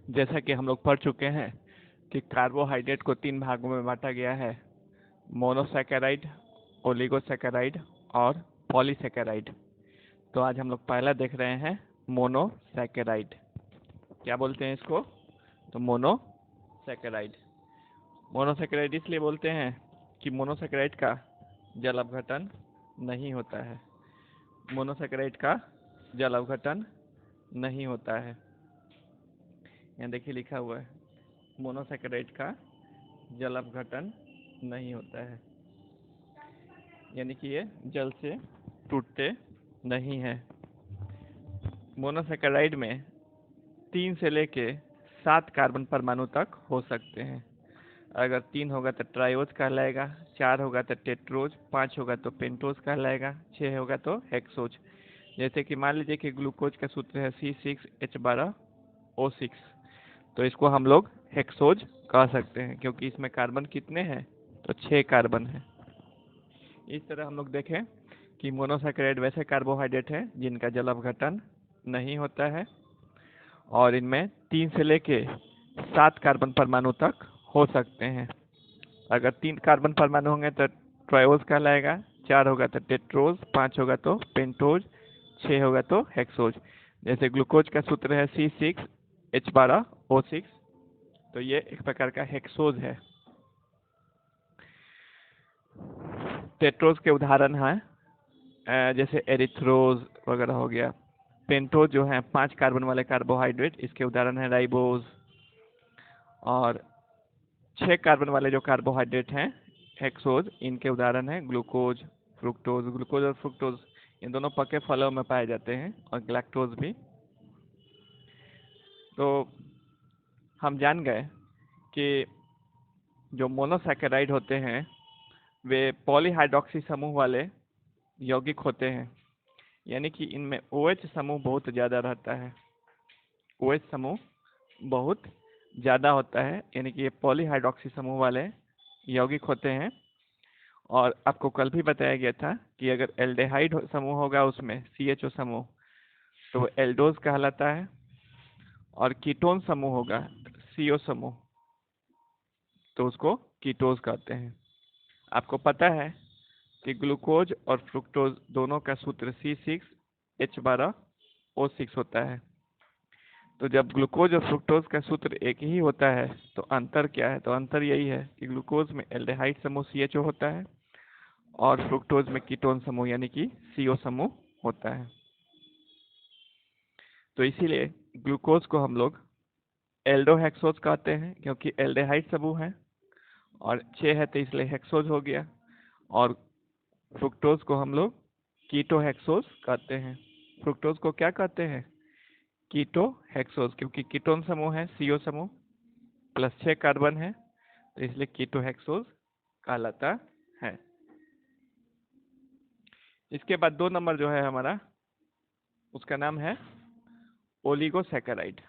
जैसा कि हम लोग पढ़ चुके हैं कि कार्बोहाइड्रेट को 3 भागों में बांटा गया है, मोनोसैकेराइड, ओलिगोसैकेराइड और पॉलीसैकेराइड। तो आज हम लोग पहला देख रहे हैं मोनोसैकेराइड। क्या बोलते हैं इसको? तो मोनोसैकेराइड। मोनोसैकेराइड इसलिए बोलते हैं कि मोनोसैकेराइड का जल अपघटन नहीं होता है। मोनोसैकेराइड का जल अपघटन नहीं होता है। यहाँ देखिए लिखा हुआ है, मोनोसैकेराइड का जल अपघटन नहीं होता है, यानी कि ये जल से टूटते नहीं हैं। मोनोसैकेराइड में 3 से लेके 7 कार्बन परमाणु तक हो सकते हैं। अगर 3 होगा तो ट्राइओज कहलाएगा, 4 होगा तो टेट्रोज, 5 होगा तो पेंटोज कहलाएगा, 6 होगा तो हेक्सोज। जैसे कि मान लीजिए कि ग्लूकोज का सूत्र है C6H12O6, तो इसको हम लोग हेक्सोज कह सकते हैं क्योंकि इसमें कार्बन कितने हैं? तो 6 कार्बन हैं। इस तरह हम लोग देखें कि मोनोसैकेराइड वैसे कार्बोहाइड्रेट है जिनका जल अपघटन नहीं होता है और इनमें 3 से लेके 7 कार्बन परमाणु तक हो सकते हैं। अगर 3 कार्बन परमाणु होंगे तो ट्राइओज कहलाएगा, 4 होगा तो टेट्रोज, 5 होगा तो पेंटोज, 6 होगा तो हेक्सोज। जैसे ग्लूकोज का सूत्र है C6H12O6, तो ये एक प्रकार का हेक्सोज है। टेट्रोज के उदाहरण हैं जैसे एरिथ्रोज वगैरह हो गया। पेंटोज जो है 5 कार्बन वाले कार्बोहाइड्रेट, इसके उदाहरण है राइबोज। और 6 कार्बन वाले जो कार्बोहाइड्रेट हैं हेक्सोज, इनके उदाहरण हैं ग्लूकोज, फ्रुक्टोज। ग्लूकोज और फ्रुक्टोज इन दोनों पके फलों में पाए जाते हैं और गैलेक्टोज भी। तो हम जान गए कि जो मोनोसैकेराइड होते हैं वे पॉलीहाइड्रॉक्सी समूह वाले यौगिक होते हैं, यानी कि इनमें OH समूह बहुत ज़्यादा रहता है। OH समूह बहुत ज़्यादा होता है, यानी कि ये पॉलीहाइड्रॉक्सी समूह वाले यौगिक होते हैं। और आपको कल भी बताया गया था कि अगर एल्डेहाइड समूह होगा उसमें CHO समूह, तो वो एल्डोज कहलाता है। और कीटोन समूह होगा CO समूह, तो उसको कीटोज कहते हैं। आपको पता है कि ग्लूकोज और फ्रुक्टोज दोनों का सूत्र C6H12O6 होता है। तो जब ग्लूकोज और फ्रुक्टोज का सूत्र एक ही होता है तो अंतर क्या है? तो अंतर यही है कि ग्लूकोज में एल्डेहाइड समूह CHO होता है और फ्रुक्टोज में कीटोन समूह यानी कि CO समूह होता है। तो इसीलिए ग्लूकोज को हम लोग एल्डोहेक्सोज कहते हैं क्योंकि एल्डेहाइड समूह है और 6 है तो इसलिए हेक्सोज हो गया। और फ्रुक्टोज को हम लोग कीटोहेक्सोज कहते हैं। फ्रुक्टोज को क्या कहते हैं? कीटोहेक्सोज, क्योंकि कीटोन समूह है CO समूह प्लस 6 कार्बन है, तो इसलिए कीटोहेक्सोज कहलाता है। इसके बाद 2 नंबर जो है हमारा, उसका नाम है ओलिगोसैकेराइड।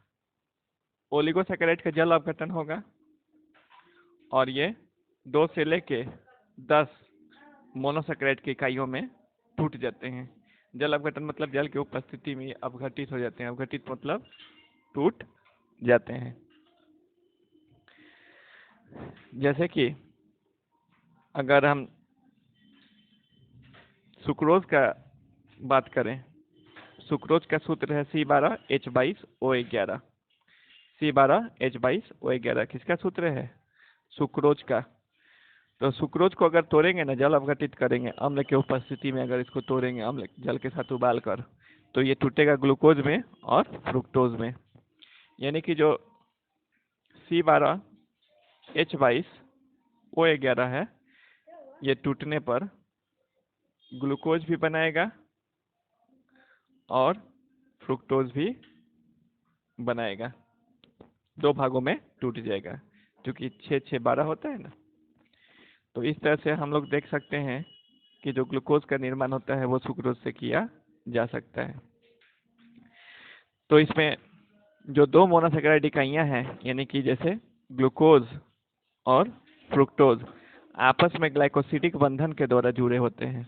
ओलिगोसैकेराइड का जल अपघटन होगा और ये 2 से लेके 10 मोनोसैकेराइड की इकाइयों में टूट जाते हैं। जल अपघटन मतलब जल की उपस्थिति में अपघटित हो जाते हैं। अपघटित मतलब टूट जाते हैं। जैसे कि अगर हम सुक्रोज का बात करें, सुक्रोज का सूत्र है C12H22O11। C12H22O11 किसका सूत्र है? सुक्रोज का। तो सुक्रोज को अगर तोड़ेंगे ना, जल अपघटित करेंगे अम्ल की उपस्थिति में, अगर इसको तोड़ेंगे अम्ल जल के साथ उबाल कर, तो ये टूटेगा ग्लूकोज में और फ्रुक्टोज में। यानी कि जो C12H22O11 है, ये टूटने पर ग्लूकोज भी बनाएगा और फ्रुक्टोज भी बनाएगा। 2 भागों में टूट जाएगा क्योंकि 6-6-12 होता है ना। तो इस तरह से हम लोग देख सकते हैं कि जो ग्लूकोज का निर्माण होता है वो सुक्रोज से किया जा सकता है। तो इसमें जो 2 मोनोसैकेराइड इकाइयाँ हैं, यानी कि जैसे ग्लूकोज और फ्रुक्टोज, आपस में ग्लाइकोसिडिक बंधन के द्वारा जुड़े होते हैं।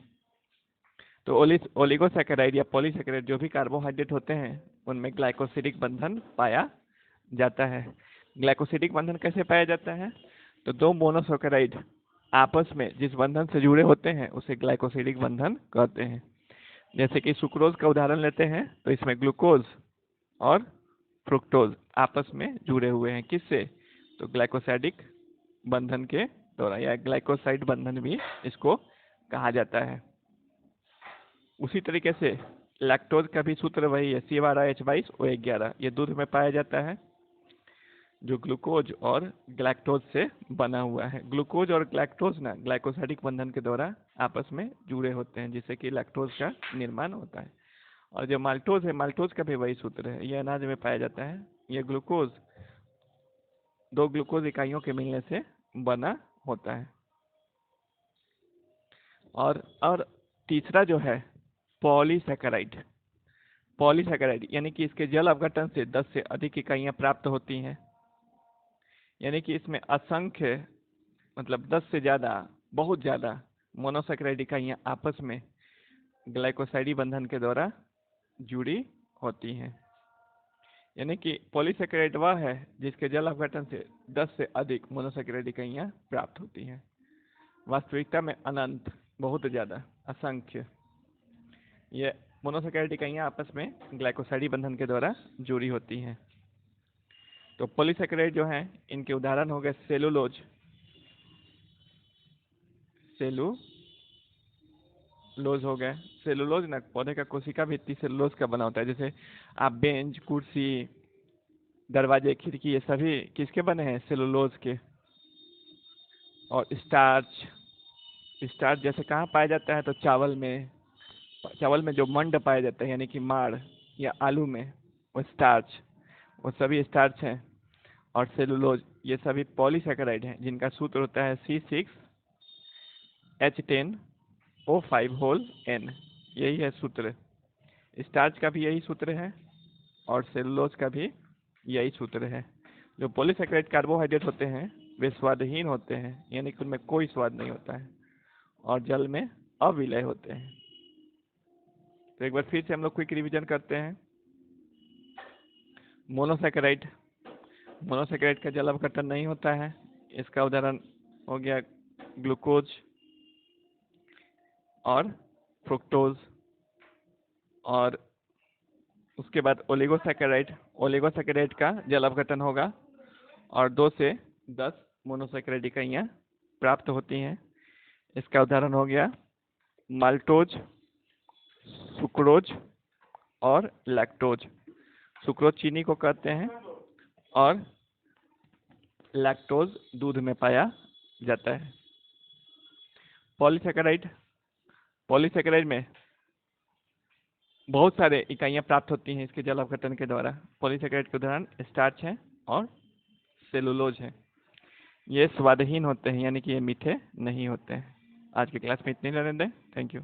तो ओलिगोसैकेराइड या पॉलीसैकेराइड जो भी कार्बोहाइड्रेट होते हैं उनमें ग्लाइकोसिडिक बंधन पाया जाता है। ग्लाइकोसिडिक बंधन कैसे पाया जाता है? तो दो मोनोसैकेराइड आपस में जिस बंधन से जुड़े होते हैं उसे ग्लाइकोसिडिक बंधन कहते हैं। जैसे कि सुक्रोज का उदाहरण लेते हैं तो इसमें ग्लूकोज और फ्रुक्टोज आपस में जुड़े हुए हैं। किससे? तो ग्लाइकोसाइडिक बंधन के द्वारा, या ग्लाइकोसाइड बंधन भी इसको कहा जाता है। उसी तरीके से लैक्टोज का भी सूत्र वही है, C12H22O11। ये दूध में पाया जाता है जो ग्लूकोज और ग्लैक्टोज से बना हुआ है। ग्लूकोज और ग्लैक्टोज ना ग्लाइकोसाइडिक बंधन के द्वारा आपस में जुड़े होते हैं, जिससे कि लैक्टोज का निर्माण होता है। और जो माल्टोज है, माल्टोज का भी वही सूत्र है, यह अनाज में पाया जाता है। यह ग्लूकोज दो ग्लूकोज इकाइयों के मिलने से बना होता है। और तीसरा जो है पॉलीसैकेराइड। पॉलीसैकेराइड यानी कि इसके जल अपघटन से 10 से अधिक इकाइयां प्राप्त होती हैं। यानी कि इसमें असंख्य मतलब 10 से ज़्यादा, बहुत ज़्यादा मोनोसैकेराइड इकाइयां आपस में ग्लाइकोसाइडी बंधन के द्वारा जुड़ी होती हैं। यानी कि पॉलीसैकेराइड वह है जिसके जल अपघटन से 10 से अधिक मोनोसैकेराइड इकाइयां प्राप्त होती हैं। वास्तविकता में अनंत, बहुत ज़्यादा, असंख्य ये मोनोसैकेराइड इकाइयां आपस में ग्लाइकोसाइडी बंधन के द्वारा जुड़ी होती हैं। तो पॉलीसैकेराइड जो हैं इनके उदाहरण हो गए सेलुलोज, सेलुलोज हो गए। सेलुलोज ना पौधे का कोशिका भित्ति सेलुलोज का बना होता है। जैसे आप बेंच, कुर्सी, दरवाजे, खिड़की, ये सभी किसके बने हैं? सेलुलोज के। और स्टार्च, स्टार्च जैसे कहाँ पाया जाता है? तो चावल में जो मंड पाया जाता है यानी कि माड़, या आलू में, वो स्टार्च, वो सभी स्टार्च हैं। और सेलुलोज ये सभी पॉलीसैकेराइड हैं जिनका सूत्र होता है C6H10O5N। यही है सूत्र। स्टार्च का भी यही सूत्र है और सेलुलोज का भी यही सूत्र है। जो पॉलीसैकेराइड कार्बोहाइड्रेट होते हैं वे स्वादहीन होते हैं, यानी कि उनमें कोई स्वाद नहीं होता है और जल में अविलय होते हैं। तो एक बार फिर से हम लोग क्विक रिवीजन करते हैं। मोनोसैकेराइड का जल अपघटन नहीं होता है। इसका उदाहरण हो गया ग्लूकोज और फ्रुक्टोज। और उसके बाद ओलिगोसैकेराइड का जल अपघटन होगा और 2 से 10 मोनोसैकेराइड इकाइयां प्राप्त होती हैं। इसका उदाहरण हो गया माल्टोज, सुक्रोज और लैक्टोज। सुक्रोज चीनी को कहते हैं और लैक्टोज दूध में पाया जाता है। पॉलीसैकेराइड में बहुत सारे इकाइयां प्राप्त होती हैं इसके जल अपघटन के द्वारा। पॉलीसैकेराइड के उदाहरण स्टार्च हैं और सेलुलोज हैं। ये स्वादहीन होते हैं, यानी कि ये मीठे नहीं होते हैं। आज की क्लास में इतने लेने दें। Thank you.